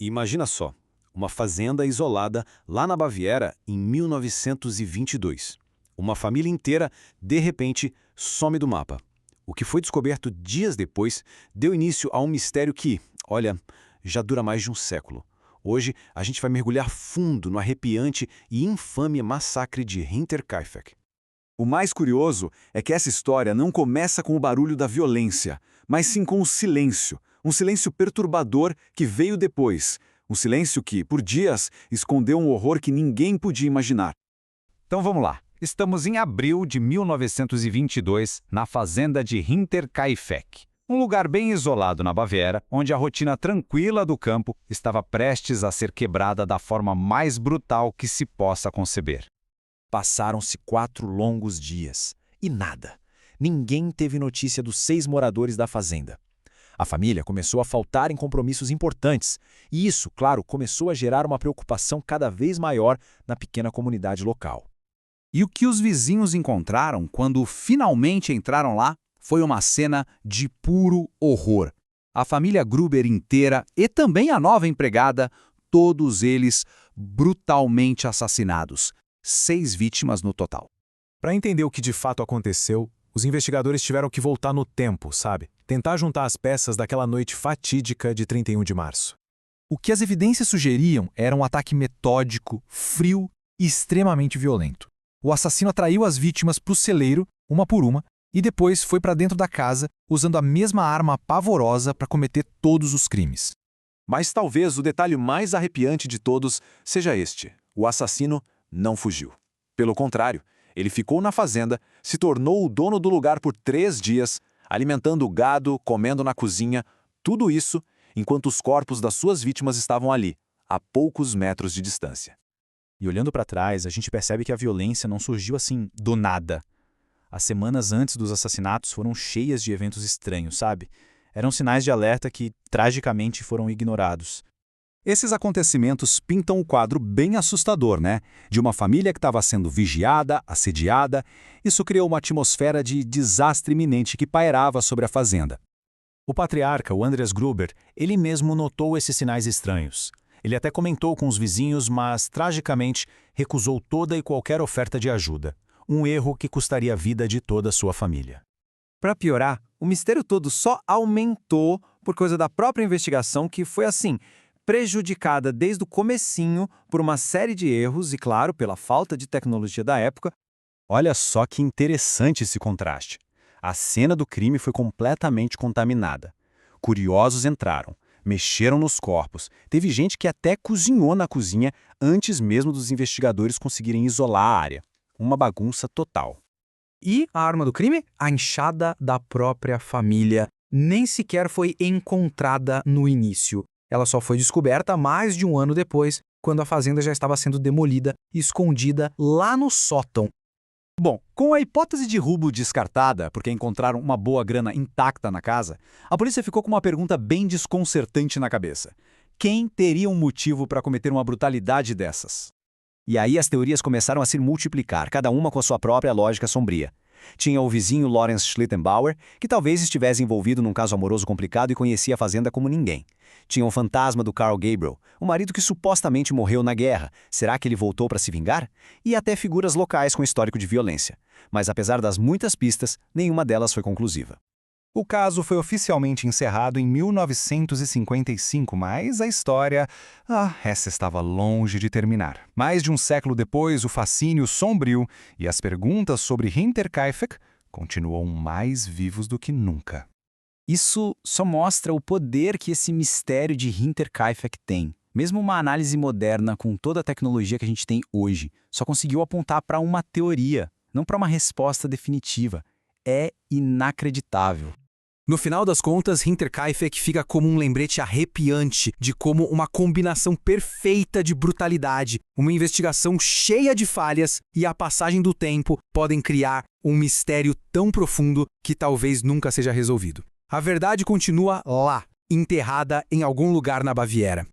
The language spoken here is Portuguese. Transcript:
E imagina só, uma fazenda isolada lá na Baviera em 1922. Uma família inteira, de repente, some do mapa. O que foi descoberto dias depois deu início a um mistério que, olha, já dura mais de um século. Hoje, a gente vai mergulhar fundo no arrepiante e infame massacre de Hinterkaifeck. O mais curioso é que essa história não começa com o barulho da violência, mas sim com o silêncio. Um silêncio perturbador que veio depois. Um silêncio que, por dias, escondeu um horror que ninguém podia imaginar. Então vamos lá. Estamos em abril de 1922, na fazenda de Hinterkaifeck. Um lugar bem isolado na Baviera, onde a rotina tranquila do campo estava prestes a ser quebrada da forma mais brutal que se possa conceber. Passaram-se 4 longos dias. E nada. Ninguém teve notícia dos 6 moradores da fazenda. A família começou a faltar em compromissos importantes. E isso, claro, começou a gerar uma preocupação cada vez maior na pequena comunidade local. E o que os vizinhos encontraram quando finalmente entraram lá foi uma cena de puro horror. A família Gruber inteira e também a nova empregada, todos eles brutalmente assassinados. 6 vítimas no total. Para entender o que de fato aconteceu, os investigadores tiveram que voltar no tempo, sabe? Tentar juntar as peças daquela noite fatídica de 31 de março. O que as evidências sugeriam era um ataque metódico, frio e extremamente violento. O assassino atraiu as vítimas para o celeiro, uma por uma, e depois foi para dentro da casa, usando a mesma arma pavorosa para cometer todos os crimes. Mas talvez o detalhe mais arrepiante de todos seja este. O assassino não fugiu. Pelo contrário, ele ficou na fazenda, se tornou o dono do lugar por 3 dias, alimentando o gado, comendo na cozinha, tudo isso enquanto os corpos das suas vítimas estavam ali, a poucos metros de distância. E olhando para trás, a gente percebe que a violência não surgiu assim, do nada. As semanas antes dos assassinatos foram cheias de eventos estranhos, sabe? Eram sinais de alerta que, tragicamente, foram ignorados. Esses acontecimentos pintam um quadro bem assustador, né? De uma família que estava sendo vigiada, assediada. Isso criou uma atmosfera de desastre iminente que pairava sobre a fazenda. O patriarca, o Andreas Gruber, ele mesmo notou esses sinais estranhos. Ele até comentou com os vizinhos, mas, tragicamente, recusou toda e qualquer oferta de ajuda. Um erro que custaria a vida de toda a sua família. Para piorar, o mistério todo só aumentou por causa da própria investigação que foi assim, prejudicada desde o comecinho por uma série de erros e, claro, pela falta de tecnologia da época. Olha só que interessante esse contraste. A cena do crime foi completamente contaminada. Curiosos entraram, mexeram nos corpos. Teve gente que até cozinhou na cozinha antes mesmo dos investigadores conseguirem isolar a área. Uma bagunça total. E a arma do crime? A enxada da própria família. Nem sequer foi encontrada no início. Ela só foi descoberta mais de 1 ano depois, quando a fazenda já estava sendo demolida e escondida lá no sótão. Bom, com a hipótese de roubo descartada, porque encontraram uma boa grana intacta na casa, a polícia ficou com uma pergunta bem desconcertante na cabeça. Quem teria um motivo para cometer uma brutalidade dessas? E aí as teorias começaram a se multiplicar, cada uma com a sua própria lógica sombria. Tinha o vizinho Lawrence Schlittenbauer, que talvez estivesse envolvido num caso amoroso complicado e conhecia a fazenda como ninguém. Tinha o fantasma do Carl Gabriel, o marido que supostamente morreu na guerra. Será que ele voltou para se vingar? E até figuras locais com histórico de violência. Mas apesar das muitas pistas, nenhuma delas foi conclusiva. O caso foi oficialmente encerrado em 1955, mas a história, essa estava longe de terminar. Mais de um século depois, o fascínio sombrio e as perguntas sobre Hinterkaifeck continuam mais vivos do que nunca. Isso só mostra o poder que esse mistério de Hinterkaifeck tem. Mesmo uma análise moderna com toda a tecnologia que a gente tem hoje, só conseguiu apontar para uma teoria, não para uma resposta definitiva. É inacreditável. No final das contas, Hinterkaifeck fica como um lembrete arrepiante de como uma combinação perfeita de brutalidade, uma investigação cheia de falhas e a passagem do tempo podem criar um mistério tão profundo que talvez nunca seja resolvido. A verdade continua lá, enterrada em algum lugar na Baviera.